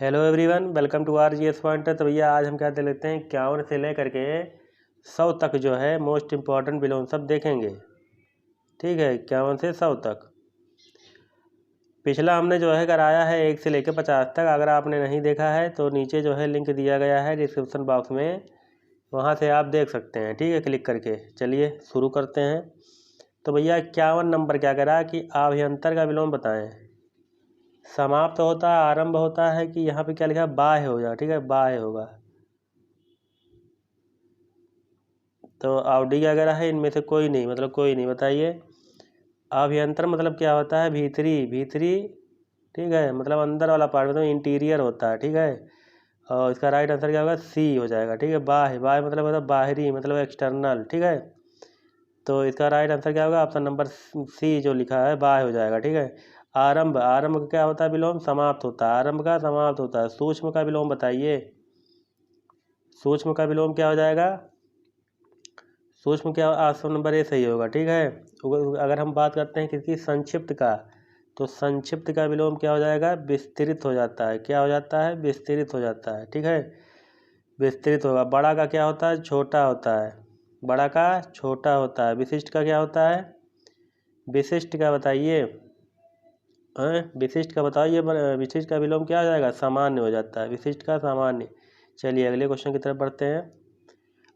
Hello everyone, welcome to R G S pointer. तो भैया आज हम क्या दे लेते हैं 51 से लेकर के 100 तक जो है मोस्ट इम्पॉर्टेंट बिलोन सब देखेंगे। ठीक है, 51 से 100 तक। पिछला हमने जो है कराया है 1 से लेकर 50 तक। अगर आपने नहीं देखा है तो नीचे जो है लिंक दिया गया है डिस्क्रिप्शन बॉक्स में, वहाँ से आप देख सकते हैं। ठीक है, क्लिक करके। चलिए शुरू करते हैं। तो भैया 51 नंबर क्या करा कि आभ्यंतर का विलोम बताएं। समाप्त होता है, आरंभ होता है कि यहाँ पे क्या लिखा है, बाह्य हो जाए। ठीक है, बाह्य होगा। तो आवडी क्या करा है, इनमें से कोई नहीं, मतलब कोई नहीं। बताइए अभ्यंतर मतलब क्या होता है, भीतरी। भीतरी, ठीक है, मतलब अंदर वाला पार्ट, मतलब इंटीरियर होता है। ठीक है, और इसका राइट आंसर क्या होगा, सी हो जाएगा। ठीक है, बाह्य। बाह्य मतलब होता है बाहरी, मतलब एक्सटर्नल। ठीक है, तो इसका राइट आंसर क्या होगा, ऑप्शन नंबर सी जो लिखा है, बाह्य हो जाएगा। ठीक है, आरंभ। आरंभ का क्या होता है विलोम, समाप्त होता है। आरंभ का समाप्त होता है। सूक्ष्म का विलोम बताइए। सूक्ष्म का विलोम क्या हो जाएगा, सूक्ष्म क्या, ऑप्शन नंबर ए सही होगा। ठीक है, अगर हम बात करते हैं किसकी, संक्षिप्त का, तो संक्षिप्त का विलोम क्या हो जाएगा, विस्तृत हो जाता है। क्या हो जाता है, विस्तृत हो जाता है। ठीक है, विस्तृत होगा। बड़ा का क्या होता है, छोटा होता है। बड़ा का छोटा होता है। विशिष्ट का क्या होता है, विशिष्ट का बताइए। विशिष्ट का बताइए। विशिष्ट का विलोम क्या हो जाएगा, सामान्य हो जाता है। विशिष्ट का सामान्य। चलिए अगले क्वेश्चन की तरफ बढ़ते हैं।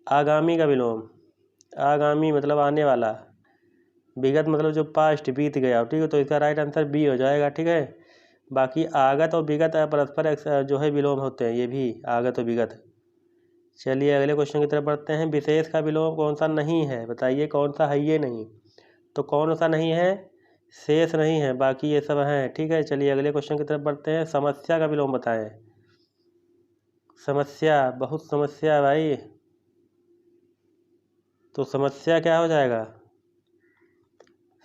आगामी का विलोम। आगामी मतलब आने वाला। विगत मतलब जो पास्ट, बीत गया। ठीक है, तो इसका राइट आंसर बी हो जाएगा। ठीक है, बाकी आगत और विगत परस्पर जो है विलोम होते हैं, ये भी आगत और विगत। चलिए अगले क्वेश्चन की तरफ बढ़ते हैं। विशेष का विलोम कौन सा नहीं है, बताइए कौन सा है ये नहीं। तो कौन सा नहीं है, शेष नहीं है, बाकी ये सब हैं। ठीक है, चलिए अगले क्वेश्चन की तरफ बढ़ते हैं। समस्या का विलोम बताएं। समस्या, बहुत समस्या है भाई। तो समस्या क्या हो जाएगा,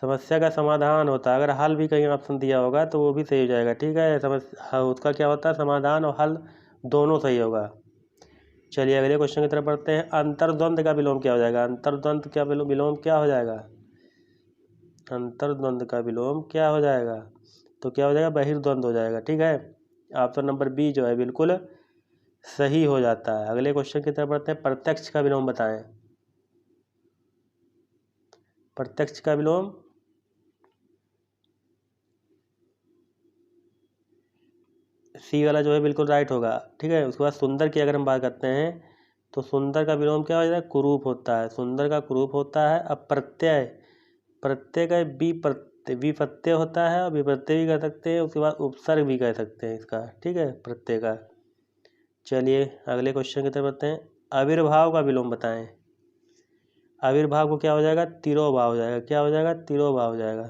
समस्या का समाधान होता है। अगर हल भी कहीं ऑप्शन दिया होगा तो वो भी सही हो जाएगा। ठीक है, समस्या, हाँ, उसका क्या होता है, समाधान और हल दोनों सही होगा। चलिए अगले क्वेश्चन की तरफ बढ़ते हैं। अंतर्द्वंद का विलोम क्या हो जाएगा, अंतर्द्वंद का विलोम क्या हो जाएगा, अंतर्द्वंद का विलोम क्या हो जाएगा, तो क्या हो जाएगा, बहिर्द्वंद हो जाएगा। ठीक है, ऑप्शन नंबर बी जो है बिल्कुल सही हो जाता है। अगले क्वेश्चन की तरफ बढ़ते हैं। प्रत्यक्ष का विलोम बताएं। प्रत्यक्ष का विलोम, सी वाला जो है बिल्कुल राइट होगा। ठीक है, उसके बाद सुंदर की अगर हम बात करते हैं तो सुंदर का विलोम क्या हो जाता है, कुरूप होता है। सुंदर का कुरूप होता है। अब प्रत्यय, प्रत्यय का विप्रत्यय होता है, और विप्रत्यय भी कर सकते हैं। उसके बाद उपसर्ग भी कह सकते हैं इसका। ठीक है, प्रत्यय का। चलिए अगले क्वेश्चन की तरफ बढ़ते हैं। आविर्भाव का विलोम बताएं। आविर्भाव को क्या हो जाएगा, तिरोभाव हो जाएगा। क्या हो जाएगा, तिरोभाव हो जाएगा।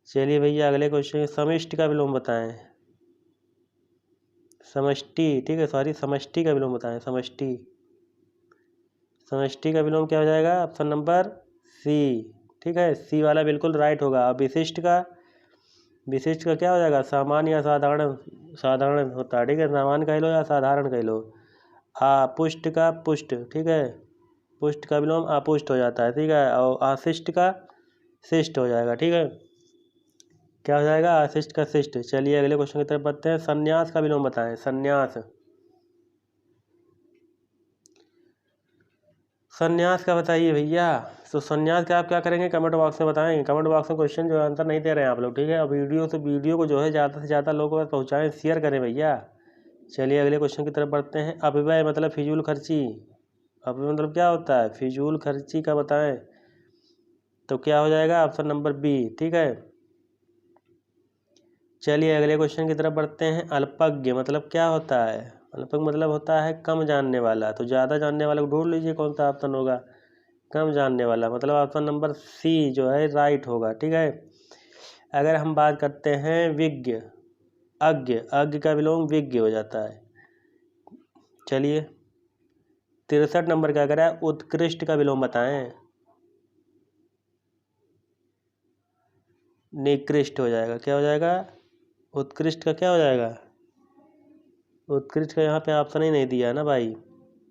चलिए भैया अगले क्वेश्चन, समष्टि का विलोम बताएं। समष्टि, ठीक है, सॉरी, समष्टि का विलोम बताएं। समष्टि, समष्टि का विलोम क्या हो जाएगा, ऑप्शन नंबर सी। ठीक है, सी वाला बिल्कुल राइट होगा। अब विशिष्ट का, विशिष्ट का क्या हो जाएगा, सामान्य या साधारण। साधारण होता है। ठीक है, सामान्य कह लो या साधारण कह लो। पुष्ट का पुष्ट, ठीक है, पुष्ट का विलोम अपुष्ट हो जाता है। ठीक है, और आशिष्ट का शिष्ट हो जाएगा। ठीक है, क्या हो जाएगा, आशिष्ट का शिष्ट। चलिए अगले क्वेश्चन की तरफ बढ़ते हैं। संन्यास का विलोम बताएं। संन्यास, संन्यास का बताइए भैया। तो संन्यास का आप क्या करेंगे, कमेंट बॉक्स में बताएंगे। कमेंट बॉक्स में क्वेश्चन जो है आंसर नहीं दे रहे हैं आप लोग। ठीक है, और वीडियो को जो है ज़्यादा से ज़्यादा लोगों तक पहुँचाएँ, शेयर करें भैया। चलिए अगले क्वेश्चन की तरफ बढ़ते हैं। अपव्यय मतलब फिजूल खर्ची। अपव्यय मतलब क्या होता है, फिजूल खर्ची का बताएं। तो क्या हो जाएगा, ऑप्शन नंबर बी। ठीक है, चलिए अगले क्वेश्चन की तरफ बढ़ते हैं। अल्पज्ञ मतलब क्या होता है, अल्पज्ञ मतलब होता है कम जानने वाला। तो ज़्यादा जानने वाले को ढूंढ लीजिए कौन सा ऑप्शन होगा, कम जानने वाला, मतलब ऑप्शन नंबर सी जो है राइट होगा। ठीक है, अगर हम बात करते हैं विज्ञ, अज्ञ, अज्ञ का विलोम विज्ञ हो जाता है। चलिए 63 नंबर क्या करा है, उत्कृष्ट का विलोम बताएं। निकृष्ट हो जाएगा। क्या हो जाएगा, उत्कृष्ट का क्या हो जाएगा, उत्कृष्ट का यहाँ पे ऑप्शन ही नहीं दिया है ना भाई,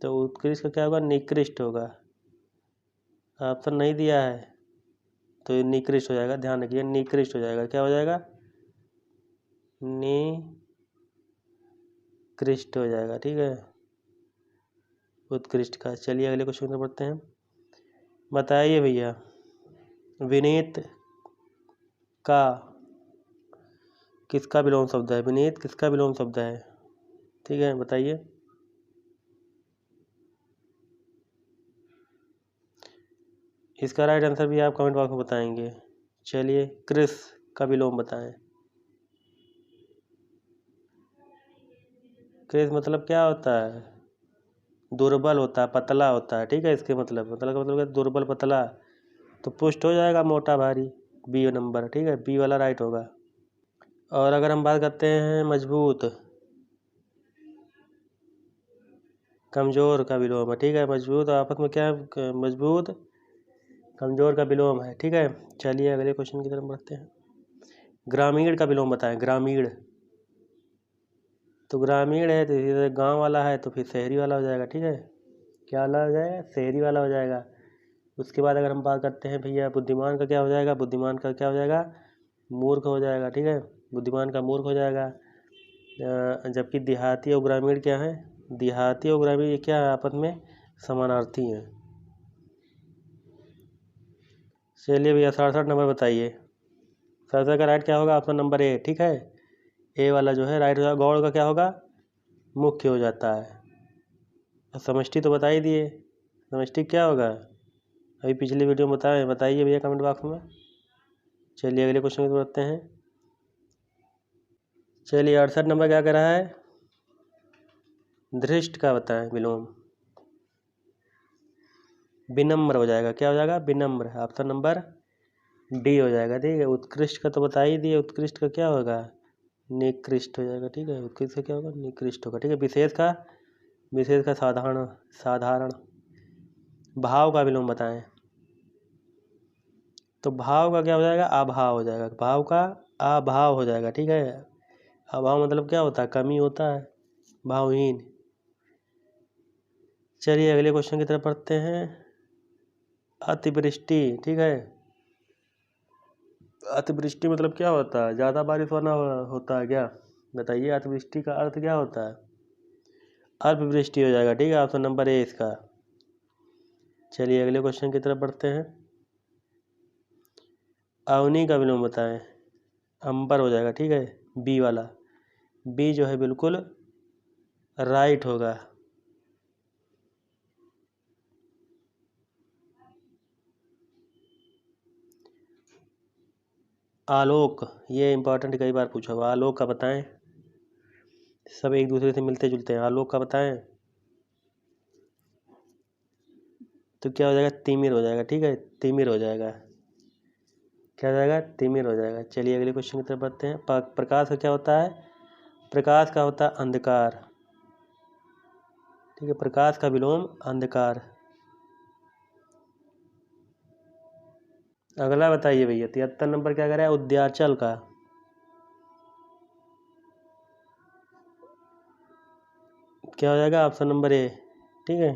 तो उत्कृष्ट का क्या होगा, निकृष्ट होगा। ऑप्शन नहीं दिया है तो ये निकृष्ट हो जाएगा। ध्यान रखिए, निकृष्ट हो जाएगा। क्या हो जाएगा, उत्कृष्ट हो जाएगा, ठीक है, उत्कृष्ट का। चलिए अगले क्वेश्चन में पढ़ते हैं। बताइए भैया, विनीत का किसका विलोम शब्द है? विनीत किसका विलोम शब्द है? ठीक है, बताइए। इसका राइट आंसर भी आप कमेंट बॉक्स में बताएंगे। चलिए, कृष का विलोम बताएं। कृष मतलब क्या होता है? दुर्बल होता है, पतला होता है, ठीक है। इसके मतलब का मतलब है दुर्बल पतला, तो पुष्ट हो जाएगा मोटा भारी, बी नंबर, ठीक है, बी वाला राइट होगा। और अगर हम बात करते हैं मजबूत, कमजोर का विलोम है, ठीक है। मजबूत आपस में क्या है? मजबूत कमजोर का विलोम है, ठीक है। चलिए अगले क्वेश्चन की तरफ बढ़ते हैं। ग्रामीण का विलोम बताएं। ग्रामीण, तो ग्रामीण है तो इधर गांव वाला है तो फिर शहरी वाला हो जाएगा, ठीक है। क्या वाला हो जाएगा? शहरी वाला हो जाएगा। उसके बाद अगर हम बात करते हैं भैया बुद्धिमान का, क्या हो जाएगा? बुद्धिमान का क्या हो जाएगा? मूर्ख हो जाएगा, ठीक है। बुद्धिमान का मूर्ख हो जाएगा। जबकि देहाती और ग्रामीण क्या है? देहाती और ग्रामीण ये क्या है? आपस में समानार्थी हैं। चलिए भैया 67 नंबर बताइए। 67 का राइट क्या होगा? ऑप्शन नंबर ए, ठीक है। ए वाला जो है राइट हो जाएगा। गौड़ का क्या होगा? मुख्य हो जाता है। समष्टि तो बता ही दिए, समष्टि क्या होगा? अभी पिछली वीडियो में बताइए भैया कमेंट बॉक्स में। चलिए अगले क्वेश्चन की बढ़ते हैं। चलिए 68 नंबर क्या कह रहा है? धृष्ट का बताएं विलोम। विनम्र हो जाएगा। क्या हो जाएगा? विनम्र। ऑप्शन नंबर डी हो जाएगा, ठीक है। उत्कृष्ट का तो बता ही दिए, उत्कृष्ट का क्या होगा? निकृष्ट हो जाएगा, ठीक है। उत्कृष्ट का क्या होगा? निकृष्ट होगा, ठीक है। विशेष का साधारण, साधारण। भाव का विलोम बताएं। तो भाव का क्या हो जाएगा? अभाव हो जाएगा। भाव का अभाव हो जाएगा, ठीक है। अभाव मतलब क्या होता है? कमी होता है, भावहीन। चलिए अगले क्वेश्चन की तरफ पढ़ते हैं। अतिवृष्टि, ठीक है। अतिवृष्टि मतलब क्या होता है? ज़्यादा बारिश होना होता है क्या? बताइए, अतिवृष्टि का अर्थ क्या होता है? अल्पवृष्टि हो जाएगा, ठीक है। ऑप्शन नंबर ए इसका। चलिए अगले क्वेश्चन की तरफ बढ़ते हैं। अवनी का विलोम बताएं। अंबर हो जाएगा, ठीक है, बी वाला। बी जो है बिल्कुल राइट होगा। आलोक, ये इंपॉर्टेंट कई बार पूछा हुआ। आलोक का बताएं। सब एक दूसरे से मिलते जुलते हैं। आलोक का बताएं तो क्या हो जाएगा? तिमिर हो जाएगा, ठीक है, तिमिर हो जाएगा। क्या हो जाएगा? तिमिर हो जाएगा। चलिए अगले क्वेश्चन की तरफ बढ़ते हैं। प्रकाश का क्या होता है? प्रकाश का होता है अंधकार, ठीक है। प्रकाश का विलोम अंधकार। अगला बताइए भैया 73 नंबर क्या कह रहा है? उद्याचल का। क्या हो जाएगा? ऑप्शन नंबर ए, ठीक है।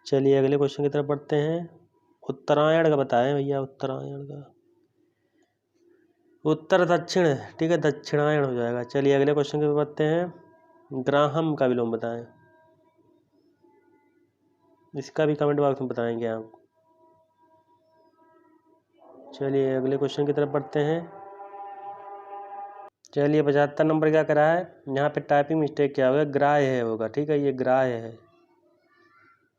चलिए अगले क्वेश्चन की तरफ बढ़ते हैं। उत्तरायण का बताएं भैया। उत्तरायण का उत्तर दक्षिण, ठीक है, दक्षिणायण हो जाएगा। चलिए अगले क्वेश्चन की तरफ बढ़ते हैं। ग्राहम का विलोम बताएं। इसका भी कमेंट बॉक्स में बताएंगे आप। चलिए अगले क्वेश्चन की तरफ बढ़ते हैं। चलिए 75 नंबर क्या करा है? यहाँ पे टाइपिंग मिस्टेक क्या होगा? ग्राह्य है होगा, ठीक है, ये ग्राह्य है।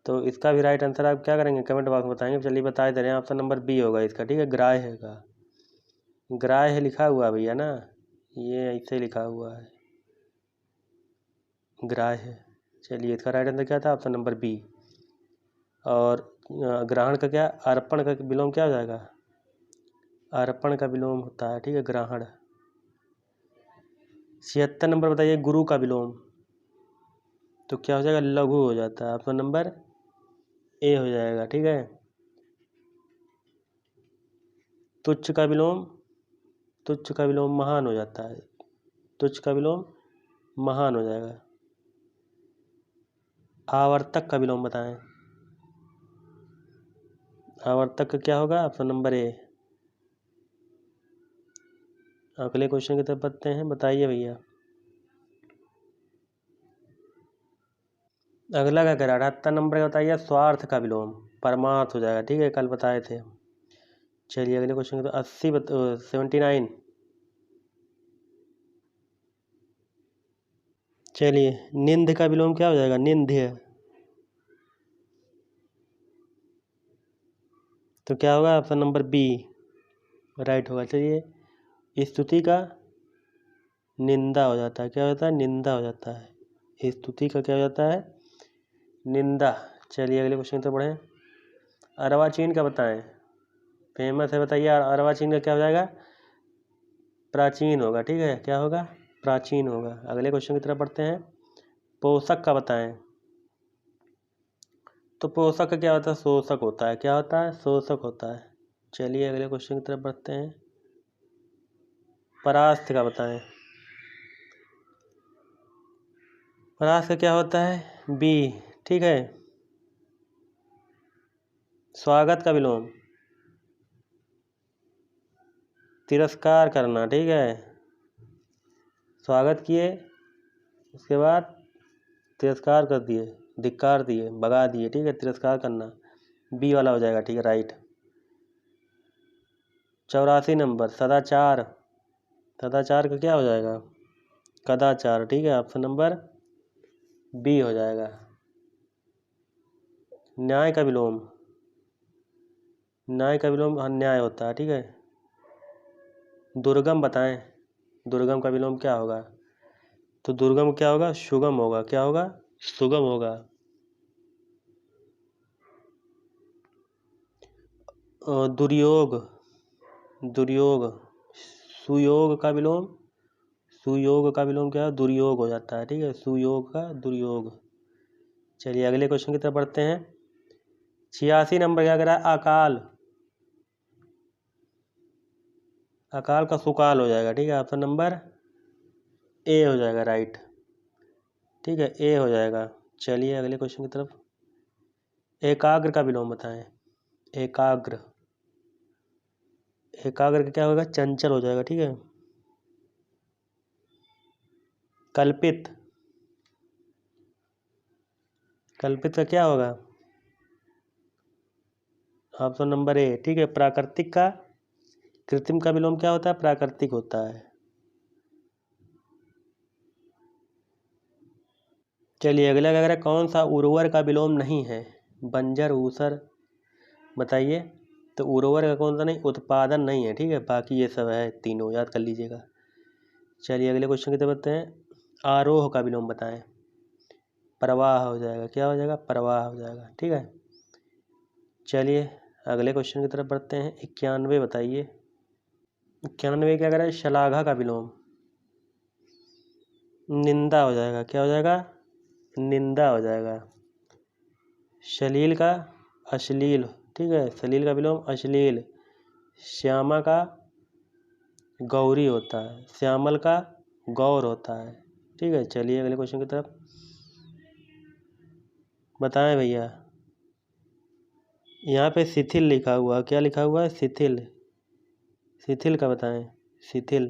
तो इसका भी राइट आंसर आप क्या करेंगे? कमेंट बॉक्स में बताएंगे। चलिए बता दे रहे हैं, ऑप्शन नंबर बी होगा इसका, ठीक है, ग्राह्य का। ग्राह्य लिखा हुआ है भैया ना, ये ऐसे लिखा हुआ है, ग्राह्य। चलिए इसका राइट आंसर क्या था? Option number B. और ग्रहण का क्या? अर्पण का विलोम क्या हो जाएगा? अर्पण का विलोम होता है, ठीक है, ग्रहण। 76 नंबर बताइए। गुरु का विलोम तो क्या हो जाएगा? लघु हो जाता है। ऑप्शन नंबर ए हो जाएगा, ठीक है। तुच्छ का विलोम, तुच्छ का विलोम महान हो जाता है। तुच्छ का विलोम महान हो जाएगा। आवर्तक का विलोम बताएं। आवर्तक का क्या होगा? Option number A. अगले क्वेश्चन की तरफ बढ़ते हैं। बताइए भैया अगला क्या कह रहा है 78 नंबर का बताइए स्वार्थ का विलोम परमार्थ हो जाएगा। ठीक है, कल बताए थे। चलिए अगले क्वेश्चन तो 79। चलिए निंद का विलोम क्या हो जाएगा? निंद्य। तो क्या होगा? ऑप्शन नंबर बी राइट होगा। चलिए स्तुति का निंदा हो जाता है। क्या हो जाता है? निंदा हो जाता है। स्तुति का क्या हो जाता है? निंदा। चलिए अगले क्वेश्चन तो बढ़ें। अर्वाचीन का बताएं। फेमस है, बताइए अर्वाचीन का क्या हो जाएगा? प्राचीन होगा। ठीक है, क्या होगा? प्राचीन होगा। अगले क्वेश्चन की तरफ बढ़ते हैं। पोषक का बताएं। तो पोषक का क्या होता है? शोषक होता है। क्या होता है? शोषक होता है। चलिए अगले क्वेश्चन की तरफ बढ़ते हैं। परास्त का बताएं। परास्त का क्या होता है? बी। ठीक है। स्वागत का विलोम तिरस्कार करना। ठीक है, स्वागत किए उसके बाद तिरस्कार कर दिए, धिक्कार दिए, भगा दिए। ठीक है, तिरस्कार करना बी वाला हो जाएगा। ठीक है, राइट। 84 नंबर सदाचार। सदाचार का क्या हो जाएगा? कदाचार। ठीक है, ऑप्शन नंबर बी हो जाएगा। न्याय का विलोम। न्याय का विलोम अन्याय होता है। ठीक है। दुर्गम बताएं। दुर्गम का विलोम क्या होगा? तो दुर्गम क्या होगा? सुगम होगा। क्या होगा? सुगम होगा। दुर्योग। दुर्योग। सुयोग का विलोम। सुयोग का विलोम क्या है? दुर्योग हो जाता है। ठीक है, सुयोग का दुर्योग। चलिए अगले क्वेश्चन की तरफ बढ़ते हैं। 86 नंबर क्या करा? अकाल। अकाल का सुकाल हो जाएगा। ठीक है, ऑप्शन नंबर ए हो जाएगा। राइट। ठीक है, ए हो जाएगा। चलिए अगले क्वेश्चन की तरफ। एकाग्र का विलोम बताएं। एकाग्र। एकाग्र का क्या होगा? चंचल हो जाएगा। ठीक है। कल्पित। कल्पित का क्या होगा? Option number A. ठीक है, प्राकृतिक का कृत्रिम का विलोम क्या होता है? प्राकृतिक होता है। चलिए अगला क्या करें? कौन सा उर्वर का विलोम नहीं है? बंजर, ऊसर बताइए। तो उर्वर का कौन सा नहीं? उत्पादन नहीं है। ठीक है, बाकी ये सब है, तीनों याद कर लीजिएगा। चलिए अगले क्वेश्चन की तरफ बढ़ते हैं। आरोह का विलोम बताएं। प्रवाह हो जाएगा। क्या हो जाएगा? प्रवाह हो जाएगा। ठीक है। चलिए अगले क्वेश्चन की तरफ बढ़ते हैं। 91 बताइए। 91 क्या करें? शलाघा का विलोम निंदा हो जाएगा। क्या हो जाएगा? निंदा हो जाएगा। शलील का अश्लील। ठीक है, सलील का विलोम अश्लील। श्यामा का गौरी होता है। श्यामल का गौर होता है। ठीक है। चलिए अगले क्वेश्चन की तरफ बताएं भैया। यहाँ पे शिथिल लिखा हुआ, क्या लिखा हुआ है? शिथिल। शिथिल का बताएं। शिथिल।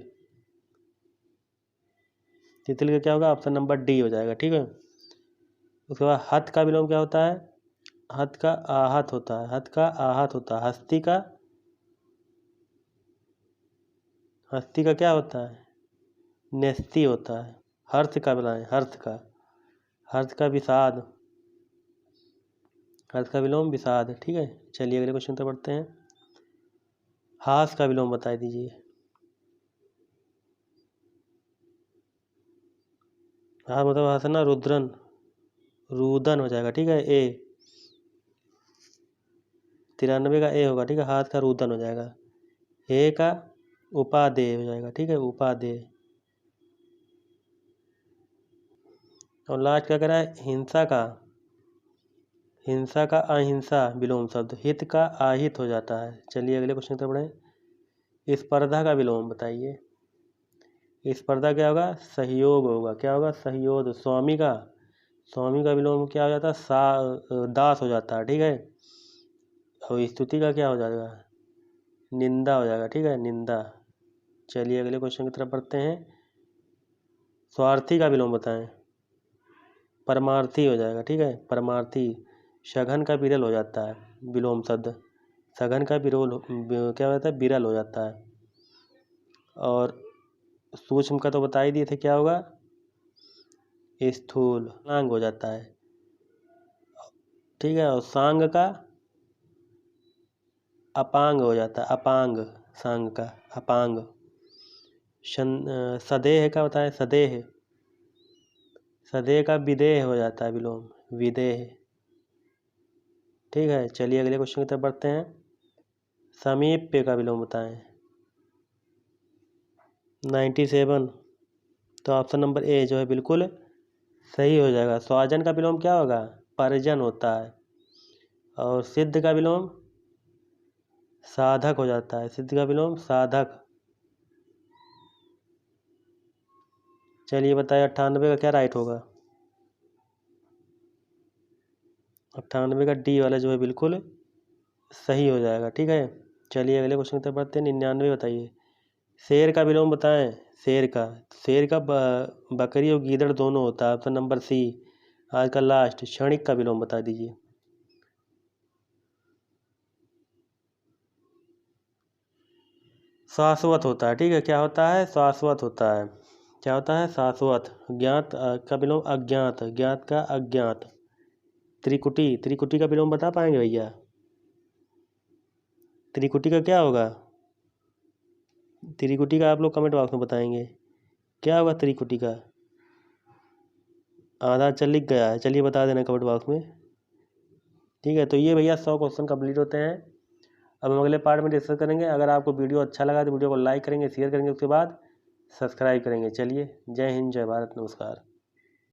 शिथिल का क्या होगा? ऑप्शन नंबर डी हो जाएगा। ठीक है। उसके बाद हत का विलोम क्या होता है? हत का आहत होता है। हत का आहत होता है। हस्ती का, हस्ती का क्या होता है? नेस्ती होता है। हर्ष का बताएं। हर्ष का, हर्ष का विषाद। हर्ष का विलोम विषाद। ठीक है। चलिए अगले क्वेश्चन पर बढ़ते हैं। हास का विलोम बता दीजिए। हाँ मतलब हंसना रुद्रन, रुदन हो जाएगा। ठीक है, ए। 93 का ए होगा। ठीक है, हाथ का रुदन हो जाएगा। ए का उपादेय हो जाएगा। ठीक है, उपादेय। और लास्ट क्या करा है? हिंसा का, हिंसा का अहिंसा विलोम शब्द हित का आहित हो जाता है। चलिए अगले क्वेश्चन पर बढ़े। स्पर्धा का विलोम बताइए। स्पर्धा क्या होगा? सहयोग होगा। क्या होगा? सहयोग। स्वामी का, स्वामी का विलोम क्या हो जाता है? दास हो जाता है। ठीक है। और स्तुति का क्या हो जाएगा? निंदा हो जाएगा। ठीक है, निंदा। चलिए अगले क्वेश्चन की तरफ बढ़ते हैं। स्वार्थी का विलोम बताएं। परमार्थी हो जाएगा। ठीक है, परमार्थी। सघन का विरल हो जाता है, विलोम शब्द सघन का विरोल क्या होता है, विरल हो जाता है। और सूक्ष्म का तो बता ही दिए थे, क्या होगा, स्थूल, सांग हो जाता है। ठीक है, और सांग का अपांग हो जाता है, अपांग, सांग का अपांग। सदेह का बताएं, सदेह, सदेह का विदेह हो जाता है विलोम, विदेह। ठीक है, चलिए अगले क्वेश्चन की तरफ बढ़ते हैं। समीप्य का विलोम बताएं। 97, तो ऑप्शन नंबर ए जो है बिल्कुल सही हो जाएगा। स्वजन का विलोम क्या होगा, परिजन होता है। और सिद्ध का विलोम साधक हो जाता है, सिद्ध का विलोम साधक। चलिए बताइए 98 का क्या राइट होगा। 98 का डी वाला जो है बिल्कुल सही हो जाएगा। ठीक है, चलिए अगले क्वेश्चन की तरफ बढ़ते हैं। 99 बताइए। शेर का विलोम बताएं। शेर का बकरी और गीदड़ दोनों होता है। Option number C. आज का लास्ट, क्षणिक का विलोम बता दीजिए। शाश्वत होता है। ठीक है, क्या होता है, शाश्वत होता है। क्या होता है, शाश्वत। ज्ञात का विलोम अज्ञात, ज्ञात का अज्ञात। त्रिकुटी, त्रिकुटी का विलोम बता पाएंगे भैया। त्रिकुटी का क्या होगा, त्रिकुटी का आप लोग कमेंट बॉक्स में बताएंगे क्या होगा त्रिकुटी का। आधा चल लिख गया है, चलिए बता देना कमेंट बॉक्स में। ठीक है, तो ये भैया 100 क्वेश्चन कंप्लीट होते हैं। अब हम अगले पार्ट में डिस्कस करेंगे। अगर आपको वीडियो अच्छा लगा तो वीडियो को लाइक करेंगे, शेयर करेंगे, उसके बाद सब्सक्राइब करेंगे। चलिए, जय हिंद, जय भारत, नमस्कार।